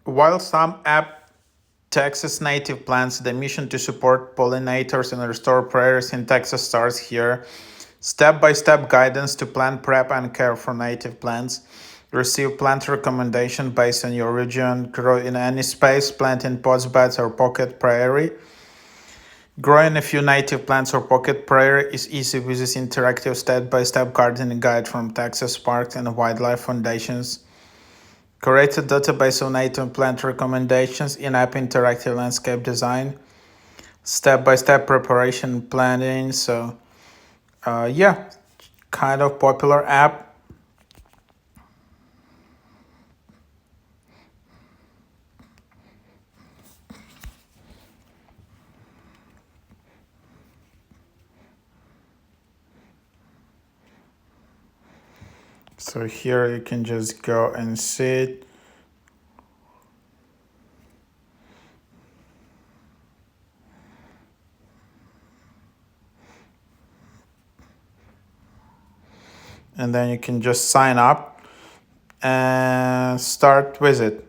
While some app Texas native plans, the mission to support pollinators and restore prairies in Texas starts here. Step-by-step guidance to plant prep and care for native plants. Receive plant recommendation based on your region. Grow in any space. Plant in pots, beds, or pocket prairie. Growing a few native plants or pocket prairie is easy with this interactive step-by-step gardening guide from Texas Parks and Wildlife Foundations. Create a database of native plant recommendations, in-app interactive landscape design, step-by-step preparation planning. So yeah, kind of popular app. So here you can just go and see it. And then you can just sign up and start with it.